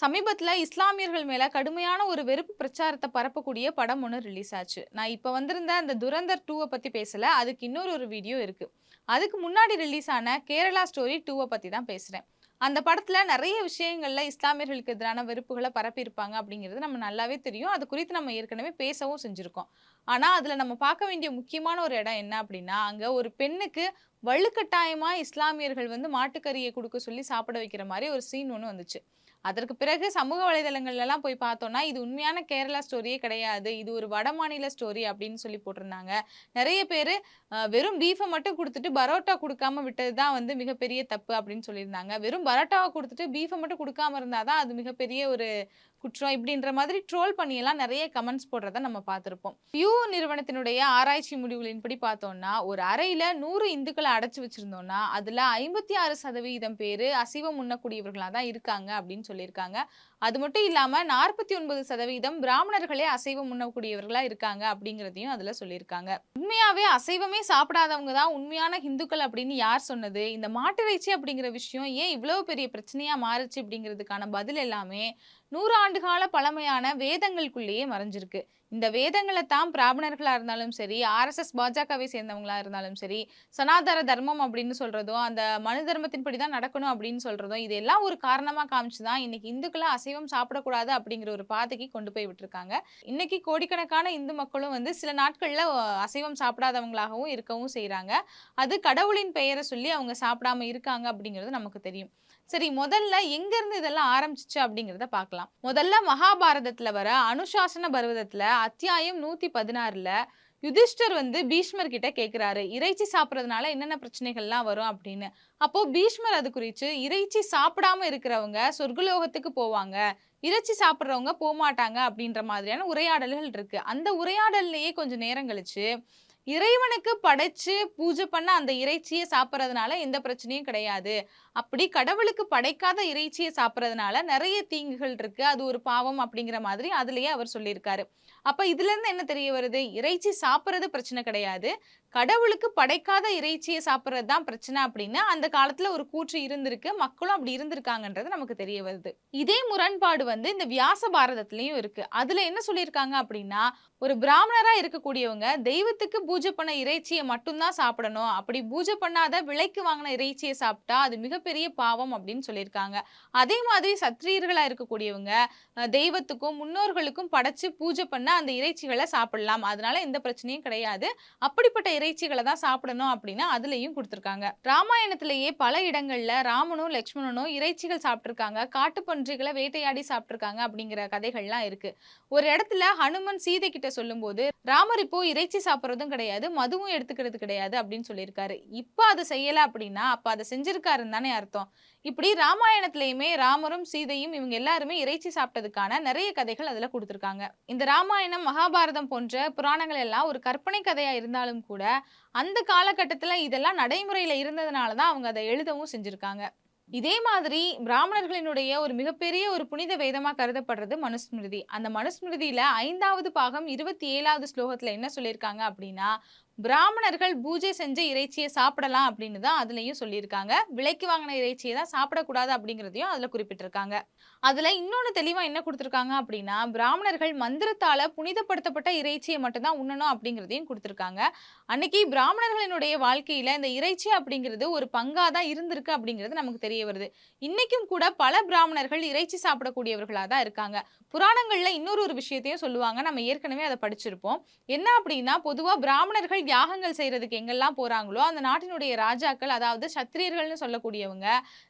சமீபத்துல இஸ்லாமியர்கள் மேல கடுமையான ஒரு வெறுப்பு பிரச்சாரத்த பரப்பக்கூடிய படம் ஒண்ணு ரிலீஸ் ஆச்சு. நான் இப்ப வந்திருந்த அந்த துரந்தர் 2 பத்தி பேசல. அதுக்கு இன்னொரு வீடியோ இருக்கு. அதுக்கு முன்னாடி ரிலீஸ் ஆன கேரளா ஸ்டோரி 2 பத்தி தான் பேசுறேன். அந்த படத்துல நெறைய விஷயங்கள்ல இஸ்லாமியர்களுக்கு எதிரான வெறுப்புகள பரப்பியிருப்பாங்க அப்படிங்கிறது நம்ம நல்லாவே தெரியும். அது குறித்து நம்ம ஏற்கனவே பேசவும் செஞ்சிருக்கோம். ஆனா, அதுல நம்ம பார்க்க வேண்டிய முக்கியமான ஒரு இடம் என்ன அப்படின்னா, அங்க ஒரு பெண்ணுக்கு வலுக்கட்டாயமா இஸ்லாமியர்கள் வந்து மாட்டுக்கறிய குடுக்க சொல்லி சாப்பிட வைக்கிற மாரி ஒரு சீன் ஒண்ணு வந்துச்சு. அதற்கு பிறகு சமூக வலைதளங்கள்லலாம் போய் பார்த்தோம்னா, இது உண்மையான கேரளா ஸ்டோரியே கிடையாது. இது ஒரு வடமாநில ஸ்டோரி அப்படின்னு சொல்லி போட்டிருந்தாங்க. நெறைய பேரு வெறும் பீஃப மட்டும் குடுத்துட்டு பரோட்டா குடுக்காம விட்டது தான் வந்து மிகப்பெரிய தப்பு அப்படின்னு சொல்லியிருந்தாங்க. வெறும் பரோட்டாவ குடுத்துட்டு பீஃப மட்டும் குடுக்காம இருந்தா தான் அது மிகப்பெரிய ஒரு குற்றம் இப்படின்ற மாதிரி ட்ரோல் பண்ணியெல்லாம் நெறைய கமெண்ட்ஸ் போடுறத நம்ம பார்த்திருப்போம். பியூ நிறுவனத்தினுடைய ஆராய்ச்சி முடிவுகளின்படி பார்த்தோம்னா, ஒரு அறையில 100 இந்துக்கள அடைச்சு வச்சிருந்தோம்னா, அதுல 56% பேரு அசைவம் உண்ணக்கூடியவர்களா தான் இருக்காங்க அப்படின்னு சொல்லியிருக்காங்க. அது மட்டும் இல்லாம 49% பிராமணர்களே அசைவம் உண்ணக்கூடியவர்களா இருக்காங்க அப்படிங்கிறதையும் அதுல சொல்லியிருக்காங்க. உண்மையாவே அசைவமே சாப்பிடாதவங்க தான் உண்மையான ஹிந்துக்கள் அப்படின்னு யார் சொன்னது? இந்த மாட்டிறைச்சி அப்படிங்கிற விஷயம் ஏன் இவ்வளவு பெரிய பிரச்சனையா மாறுச்சு அப்படிங்கிறதுக்கான பதில் எல்லாமே 100 ஆண்டு கால பழமையான வேதங்களுக்குள்ளேயே மறைஞ்சிருக்கு. இந்த வேதங்கள தான் பிராமணர்களா இருந்தாலும் சரி, ஆர்எஸ்எஸ், பாஜகவை சேர்ந்தவங்களா இருந்தாலும் சரி, சனாதன தர்மம் அப்படின்னு சொல்றதும், அந்த மனு தர்மத்தின்படி தான் நடக்கணும் அப்படின்னு சொல்றதும், இதெல்லாம் ஒரு காரணமா காமிச்சு தான் இன்னைக்கு இந்துக்கள அசைவம் சாப்பிடக்கூடாது அப்படிங்கிற ஒரு பாதைக்கு கொண்டு போய் விட்டுருக்காங்க. இன்னைக்கு கோடிக்கணக்கான இந்து மக்களும் வந்து சில நாட்கள்ல அசைவம் சாப்பிடாதவங்களாகவும் இருக்கவும் செய்றாங்க. அது கடவுளின் பெயர சொல்லி அவங்க சாப்பிடாம இருக்காங்க அப்படிங்கிறது நமக்கு தெரியும். சரி, முதல்ல எங்கேருந்து இதெல்லாம் ஆரம்பிச்சுச்சு அப்படிங்கிறத பார்க்கலாம். முதல்ல மகாபாரதத்துல வர அனுசாசன பர்வதத்துல அத்தியாயம் 116ல யுதிஷ்டர் வந்து பீஷ்மர் கிட்ட கேட்கிறாரு. இறைச்சி சாப்பிடுறதுனால என்னென்ன பிரச்சனைகள்லாம் வரும் அப்படின்னு. அப்போ பீஷ்மர் அது குறிச்சு இறைச்சி சாப்பிடாம இருக்கிறவங்க சொர்க்கலோகத்துக்கு போவாங்க. இறைச்சி சாப்பிடுறவங்க போமாட்டாங்க அப்படின்ற மாதிரியான உரையாடல்கள் இருக்கு. அந்த உரையாடல்லேயே கொஞ்சம் நேரம் கழிச்சு இறைவனுக்கு படைச்சு பூஜை பண்ண அந்த இறைச்சிய சாப்பிடுறதுனால எந்த பிரச்சனையும் கிடையாது. அப்படி கடவுளுக்கு படைக்காத இறைச்சிய சாப்பிடுறதுனால நெறைய தீங்குகள் இருக்கு. அது ஒரு பாவம் அப்படிங்கிற மாதிரி அதிலேயே அவர் சொல்லியிருக்காரு. அப்ப இதிலிருந்து என்ன தெரிய வருது? இறைச்சி சாப்பிடுறது பிரச்சனை கிடையாது. கடவுளுக்கு படைக்காத இறைச்சிய சாப்பிடுறது தான் பிரச்சனை அப்படின்னு அந்த காலத்துல ஒரு கூற்று இருந்திருக்கு. மக்களும் அப்படி இருந்திருக்காங்கன்றது நமக்கு தெரிய வருது. இதே முரண்பாடு வந்து இந்த வியாச பாரதத்திலயும் இருக்கு. அதுல என்ன சொல்லியிருக்காங்க அப்படின்னா, ஒரு பிராமணரா இருக்கக்கூடியவங்க தெய்வத்துக்கு பூஜை பண்ண இறைச்சிய மட்டும் தான் சாப்பிடணும். அப்படி பூஜை பண்ணாத விலைக்கு வாங்கின இறைச்சிய சாப்பிட்டா அது மிகப்பெரிய பாவம் அப்படின்னு சொல்லியிருக்காங்க. அதே மாதிரி சத்திரியர்களா இருக்கக்கூடியவங்க தெய்வத்துக்கும் முன்னோர்களுக்கும் படைச்சு பூஜை பண்ண அந்த இறைச்சிகள சாப்பிடலாம். அதனால எந்த பிரச்சனையும் கிடையாது. அப்படிப்பட்ட இறைச்சிகள தான் சாப்பிடணும் அப்படின்னு அதுலயும் குடுத்திருக்காங்க. ராமாயணத்திலேயே பல இடங்கள்ல ராமனும், லட்சுமணனும் இறைச்சிகள் சாப்பிட்டுருக்காங்க. காட்டுப்பன்றிகள வேட்டையாடி சாப்பிட்டுருக்காங்க அப்படிங்கிற கதைகள்லாம் இருக்கு. ஒரு இடத்துல ஹனுமன் சீதை கிட்ட சொல்லும்போது, ராமர் இப்போ இறைச்சி சாப்பிடுறதும் கிடையாது, மதுவும் எடுத்துக்கிறது கிடையாது அப்படின்னு சொல்லியிருக்காரு. இப்ப அத செய்யல அப்படின்னா, அப்ப அத செஞ்சிருக்காருன்னு தானே அர்த்தம். இப்படி ராமாயணத்திலயுமே ராமரும், சீதையும் இவங்க எல்லாருமே இறைச்சி சாப்பிட்டதுக்கான நெறைய கதைகள் அதுல குடுத்திருக்காங்க. இந்த ராமாயணம், மகாபாரதம் போன்ற புராணங்கள் எல்லாம் ஒரு கற்பனை கதையா இருந்தாலும் கூட, அந்த காலகட்டத்துல இதெல்லாம் நடைமுறையில இருந்ததுனால தான் அவங்க அத எழுதவும் செஞ்சிருக்காங்க. இதே மாதிரி பிராமணர்களினுடைய ஒரு மிகப்பெரிய ஒரு புனித வேதமா கருதப்படுறது மனுஸ்மிருதி. அந்த மனுஸ்மிருதியில 5வது பாகம் 27வது ஸ்லோகத்துல என்ன சொல்லியிருக்காங்க அப்படின்னா, பிராமணர்கள் பூஜை செஞ்ச இறைச்சிய சாப்பிடலாம் அப்படின்னு தான் அதுலயும் சொல்லியிருக்காங்க. விலைக்கு வாங்கின இறைச்சிய தான் சாப்பிடக்கூடாது அப்படிங்கிறதையும் அதுல குறிப்பிட்டிருக்காங்க. அதுல இன்னொன்னு தெளிவா என்ன குடுத்திருக்காங்க அப்படின்னா, பிராமணர்கள் மந்திரத்தால புனிதப்படுத்தப்பட்ட இறைச்சிய மட்டும் தான் உண்ணணும் அப்படிங்கிறதையும் குடுத்திருக்காங்க. அன்னைக்கு பிராமணர்களினுடைய வாழ்க்கையில இந்த இறைச்சி அப்படிங்கிறது ஒரு பங்கா தான் இருந்திருக்கு அப்படிங்கிறது நமக்கு தெரிய வருது. இன்னைக்கும் கூட பல பிராமணர்கள் இறைச்சி சாப்பிடக்கூடியவர்களா தான் இருக்காங்க. புராணங்கள்ல இன்னொரு ஒரு விஷயத்தையும் சொல்லுவாங்க. நம்ம ஏற்கனவே அத படிச்சிருப்போம். என்ன அப்படின்னா, பொதுவா பிராமணர்கள் யாகங்கள் செய்றதுக்கு எங்கெல்லாம் போறாங்களோ, அந்த நாட்டினுடைய ராஜாக்கள், அதாவது சத்திரியர்கள்னு சொல்லக்கூடியவங்க,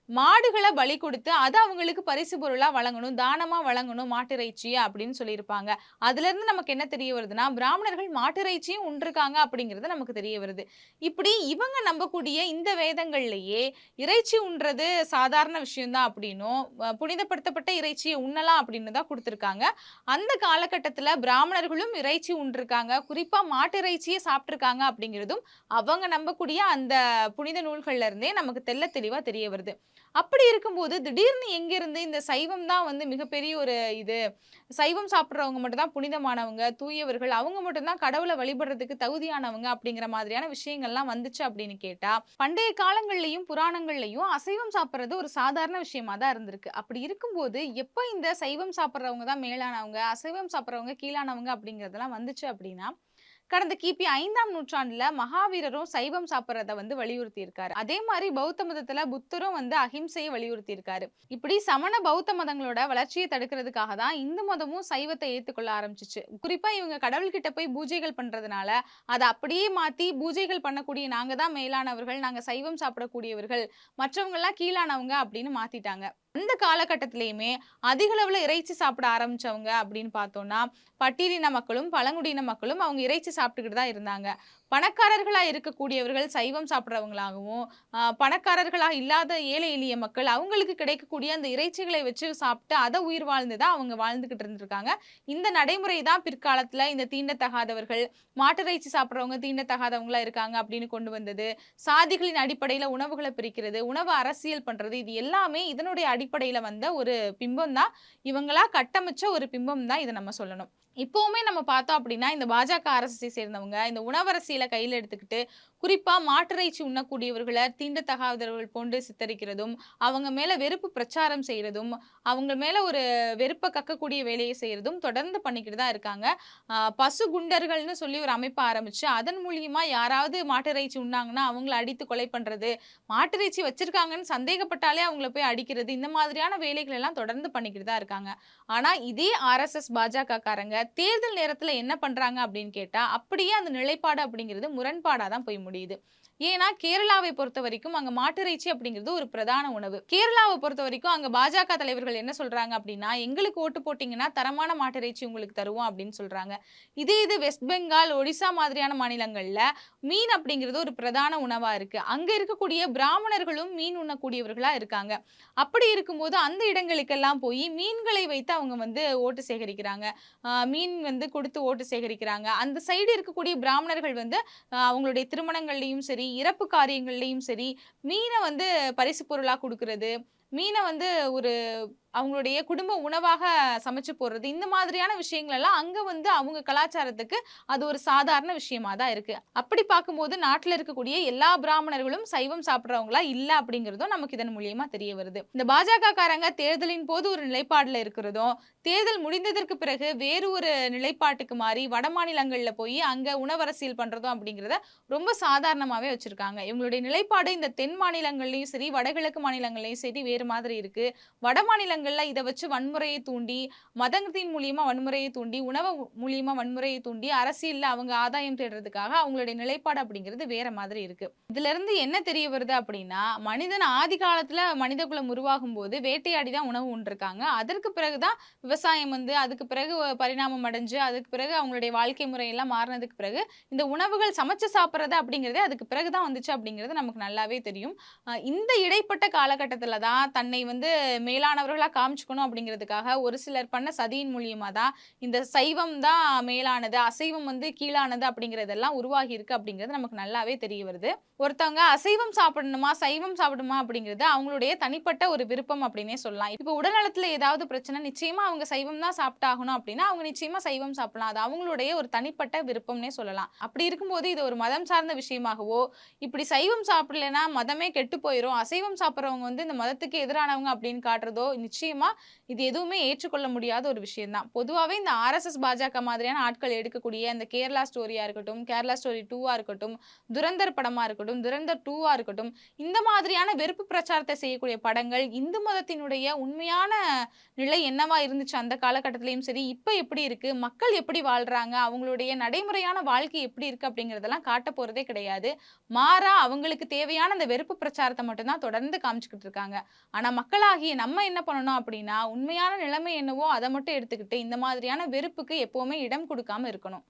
மாடுகள பலி கொடுத்து அத அவங்களுக்கு பரிசு பொருளா வழங்கணும், தானமா வழங்கணும் மாட்டிறைச்சிய அப்படின்னு சொல்லியிருப்பாங்க. அதிலிருந்து நமக்கு என்ன தெரிய வருதுன்னா, பிராமணர்கள் மாட்டிறைச்சியும் உண்டிருக்காங்க அப்படிங்கிறது நமக்கு தெரிய வருது. இப்படி இவங்க நம்பக்கூடிய இந்த வேதங்கள்லயே இறைச்சி உண்றது சாதாரண விஷயம் தான் அப்படின்னும், புனிதப்படுத்தப்பட்ட இறைச்சிய உண்ணலாம் அப்படின்னு தான் குடுத்திருக்காங்க. அந்த காலகட்டத்துல பிராமணர்களும் இறைச்சி உண்டிருக்காங்க. குறிப்பா மாட்டிறைச்சிய சாப்பிட்டுருக்காங்க இருக்காங்க அப்படிங்கிறதும் அவங்க நம்பக்கூடிய அந்த புனித நூல்கள்ல இருந்தே நமக்கு தெள்ளத் தெளிவா தெரிய வருது. அப்படி இருக்கும்போது திடீர்னு எங்கிருந்து இந்த சைவம் தான் வந்து மிகப்பெரிய ஒரு இது, சைவம் சாப்பிடுறவங்க மட்டும் தான் புனிதமானவங்க, தூயவர்கள், அவங்க மட்டும் தான் கடவுள வழிபடுறதுக்கு தகுதியானவங்க அப்படிங்கிற மாதிரியான விஷயங்கள்லாம் வந்துச்சு அப்படின்னு கேட்டா, பண்டைய காலங்கள்லயும், புராணங்கள்லயும் அசைவம் சாப்பிடுறது ஒரு சாதாரண விஷயமா தான் இருந்திருக்கு. அப்படி இருக்கும்போது, எப்ப இந்த சைவம் சாப்பிடுறவங்க தான் மேலானவங்க, அசைவம் சாப்பிடுறவங்க கீழானவங்க அப்படிங்கிறதெல்லாம் வந்துச்சு அப்படின்னா, கடந்த கிபி 5ஆம் நூற்றாண்டுல மகாவீரரும் சைவம் சாப்பிடுறத வந்து வலியுறுத்தி இருக்காரு. அதே மாரி பௌத்த மதத்துல புத்தரும் வந்து அஹிம்சையை வலியுறுத்தி இருக்காரு. இப்படி சமண பௌத்த மதங்களோட வளர்ச்சியை தடுக்கிறதுக்காக தான் இந்து மதமும் சைவத்தை ஏத்துக்கொள்ள ஆரம்பிச்சுச்சு. குறிப்பா இவங்க கடவுள்கிட்ட போய் பூஜைகள் பண்றதுனால, அத அப்படியே மாத்தி பூஜைகள் பண்ணக்கூடிய நாங்க தான் மேலானவர்கள், நாங்க சைவம் சாப்பிடக்கூடியவர்கள், மற்றவங்கலாம் கீழானவங்க அப்படின்னு மாத்திட்டாங்க. அந்த காலகட்டத்திலயுமே அதிக அளவுல இறைச்சி சாப்பிட ஆரம்பிச்சவங்க அப்படின்னு பார்த்தோம்னா, பட்டியலின மக்களும், பழங்குடியின மக்களும் அவங்க இறைச்சி சாப்பிட்டுக்கிட்டு தான் இருந்தாங்க. பணக்காரர்களா இருக்கக்கூடியவர்கள் சைவம் சாப்பிடுறவங்களாகவும், பணக்காரர்களா இல்லாத ஏழை எளிய மக்கள் அவங்களுக்கு கிடைக்கக்கூடிய அந்த இறைச்சிகளை வச்சு சாப்பிட்டு அத உயிர் வாழ்ந்து தான் அவங்க வாழ்ந்துகிட்டு இருந்திருக்காங்க. இந்த நடைமுறை தான் பிற்காலத்துல இந்த தீண்டத்தகாதவர்கள், மாட்டிறைச்சி சாப்பிடுறவங்க தீண்டத்தகாதவங்களா இருக்காங்க அப்படின்னு கொண்டு வந்தது. சாதிகளின் அடிப்படையில உணவுகள பிரிக்கிறது, உணவு அரசியல் பண்றது இது எல்லாமே இதனுடைய அடிப்படையில வந்த ஒரு பிம்பம் தான். இவங்களா கட்டமைச்ச ஒரு பிம்பம் தான் இத நம்ம சொல்லணும். இப்பவுமே நம்ம பார்த்தோம் அப்படின்னா, இந்த பாஜக அரசை சேர்ந்தவங்க இந்த உணவரசியல கையில எடுத்துக்கிட்டு, குறிப்பா மாட்டிறைச்சி உண்ணக்கூடியவர்கள தீண்டத்தகாதவர்கள் போன்று சித்தரிக்கிறதும், அவங்க மேல வெறுப்பு பிரச்சாரம் செய்றதும், அவங்க மேல ஒரு வெறுப்ப கக்கக்கூடிய வேலைய செய்றதும் தொடர்ந்து பண்ணிக்கிட்டு தான் இருக்காங்க. பசு குண்டர்கள்னு சொல்லி ஒரு அமைப்ப ஆரம்பிச்சு, அதன் மூலியமா யாராவது மாட்டிறைச்சி உண்ணாங்கன்னா, அவங்கள அடித்து கொலை பண்றது, மாட்டிறைச்சி வச்சிருக்காங்கன்னு சந்தேகப்பட்டாலே அவங்கள போய் அடிக்கிறது, இந்த மாதிரியான வேலைகள் எல்லாம் தொடர்ந்து பண்ணிக்கிட்டு தான் இருக்காங்க. ஆனா, இதே ஆர்எஸ்எஸ், பாஜக காரங்க தேர்தல் நேரத்துல என்ன பண்றாங்க அப்படின்னு கேட்டா, அப்படியே அந்த நிலைப்பாடு அப்படிங்கிறது முரண்பாடா தான் போய் முடியுது. ஏன்னா, கேரளாவை பொறுத்தவரைக்கும் அங்க மாட்டிறைச்சி அப்படிங்கிறது ஒரு பிரதான உணவு. கேரளாவ பொறுத்தவரைக்கும் அங்க பாஜக தலைவர்கள் என்ன சொல்றாங்க அப்படின்னா, "எங்களுக்கு ஓட்டு போட்டீங்கன்னா, தரமான மாட்டிறைச்சி உங்களுக்கு தருவோம்" அப்படின்னு சொல்றாங்க. இதே இது வெஸ்ட் பெங்கால், ஒடிசா மாதிரியான மாநிலங்கள்ல மீன் அப்படிங்கிறது ஒரு பிரதான உணவா இருக்கு. அங்க இருக்கக்கூடிய பிராமணர்களும் மீன் உண்ணக்கூடியவர்களா இருக்காங்க. அப்படி இருக்கும்போது அந்த இடங்களுக்கெல்லாம் போயி மீன்களை வைத்து அவங்க வந்து ஓட்டு சேகரிக்கிறாங்க. மீன் வந்து குடுத்து ஓட்டு சேகரிக்கிறாங்க. அந்த சைடு இருக்கக்கூடிய பிராமணர்கள் வந்து அவங்களுடைய திருமணங்கள்லயும் சரி, இறப்பு காரியங்கள்லயும் சரி, மீன வந்து பரிசு பொருளா குடுக்குறது, மீன வந்து ஒரு அவங்களுடைய குடும்ப உணவாக சமைச்சு போடுறது. இந்த மாதிரியான விஷயங்கள் எல்லாம் அங்க வந்து அவங்க கலாச்சாரத்துக்கு அது ஒரு சாதாரண விஷயமா தான் இருக்கு. அப்படி பார்க்கும்போது நாட்டுல இருக்கக்கூடிய எல்லா பிராமணர்களும் சைவம் சாப்பிடுறவங்களா இல்ல அப்படிங்கிறதும் நமக்கு இதன் மூலியமா தெரிய வருது. இந்த பாஜக காரங்க தேர்தலின் போது ஒரு நிலைப்பாடுல இருக்கிறதும், தேர்தல் முடிந்ததற்கு பிறகு வேறு ஒரு நிலைப்பாட்டுக்கு மாறி வடமாநிலங்கள்ல போய் அங்க உணவரசியல் பண்றதும் அப்படிங்கிறத ரொம்ப சாதாரணமாவே வச்சிருக்காங்க. இவங்களுடைய நிலைப்பாடு இந்த தென் மாநிலங்கள்லயும் சரி, வடகிழக்கு மாநிலங்கள்லயும் சரி வேறு மாதிரி இருக்கு. வட மாநிலங்கள்ல இத வச்சு வன்முறையை தூண்டி, மதத்தின் மூலியமா வன்முறையை தூண்டி, உணவு மூலியமா வன்முறையை தூண்டி, அரசியல்ல அவங்க ஆதாயம் தேடுறதுக்காக அவங்களுடைய நிலைப்பாடு அப்படிங்கிறது வேற மாதிரி இருக்கு. இதிலிருந்து என்ன தெரிய வருது அப்படின்னா, மனிதன் ஆதி காலத்துல மனிதகுலம் உருவாகும்போது வேட்டையாடி தான் உணவு உண்டிருக்காங்க. அதற்கு பிறகு தான் விவசாயம் வந்து, அதுக்கு பிறகு பரிணாமம் அடைஞ்சு, அதுக்கு பிறகு அவங்களுடைய வாழ்க்கை முறையெல்லாம் மாறுனதுக்கு பிறகு, இந்த உணவுகள் சமைச்சு சாப்பிடுறது அப்படிங்கிறதே அதுக்கு பிறகு தான் வந்துச்சு அப்படிங்கிறது நமக்கு நல்லாவே தெரியும். இந்த இடைப்பட்ட காலகட்டத்தில தான் தன்னை வந்து மேலானவர்களா காமிச்சுக்கணும் அப்படிங்கிறதுக்காக ஒரு சிலர் பண்ண சதியின் மூலியமா தான் இந்த சைவம் தான் மேலானது, அசைவம் வந்து கீழானது அப்படிங்கிறதெல்லாம் உருவாகி இருக்கு அப்படிங்கிறது நமக்கு நல்லாவே தெரிய வருது. ஒருத்தவங்க அசைவம் சாப்பிடணுமா, சைவம் சாப்பிடணுமா அப்படிங்கிறது அவங்களுடைய தனிப்பட்ட ஒரு விருப்பம் அப்படின்னே சொல்லலாம். இப்போ உடல்நலத்தில ஏதாவது பிரச்சனை நிச்சயமா அவங்க சைவம் தான் சாப்பிட்டாகணும் அப்படின்னா, அவங்க நிச்சயமா சைவம் சாப்பிடலாம். அது அவங்களுடைய ஒரு தனிப்பட்ட விருப்பம்னே சொல்லலாம். அப்படி இருக்கும்போது இது ஒரு மதம் சார்ந்த விஷயமாகவோ, இப்படி சைவம் சாப்பிடலன்னா மதமே கெட்டு போயிரும். அசைவம் சாப்பிடுறவங்க வந்து இந்த மதத்துக்கு எதிரானவங்க அப்படின்னு காட்டுறதோ, நிச்சயமா இது எதுவுமே ஏற்றுக்கொள்ள முடியாத ஒரு விஷயம் தான். பொதுவாவே இந்த ஆர்எஸ்எஸ், பாஜக மாதிரியான ஆட்கள் எடுக்கக்கூடிய இந்த கேரளா ஸ்டோரியா இருக்கட்டும், கேரளா ஸ்டோரி 2ஆ இருக்கட்டும், துரந்தர் படமா இருக்கட்டும், துரந்தர் 2ஆ இருக்கட்டும், இந்த மாதிரியான வெறுப்பு பிரச்சாரத்தை செய்யக்கூடிய படங்கள், இந்து மதத்தினுடைய உண்மையான நிலை என்னவா இருந்துச்சு அந்த காலகட்டத்திலயும் சரி, இப்ப எப்படி இருக்கு? மக்கள் எப்படி வாழ்றாங்க? அவங்களுடைய நடைமுறையான வாழ்க்கை எப்படி இருக்கு? அப்படிங்கிறதெல்லாம் காட்டப் போறதே கிடையாது. மாறா அவங்களுக்கு தேவையான அந்த வெறுப்பு பிரச்சாரத்த மட்டும் தான் தொடர்ந்து காமிச்சுக்கிட்டு இருக்காங்க. ஆனா மக்களாகிய நம்ம என்ன பண்ணணும் அப்படின்னா, உண்மையான நிலைமை என்னவோ அத மட்டும் எடுத்துக்கிட்டு, இந்த மாதிரியான வெறுப்புக்கு எப்பவுமே இடம் குடுக்காம இருக்கணும்.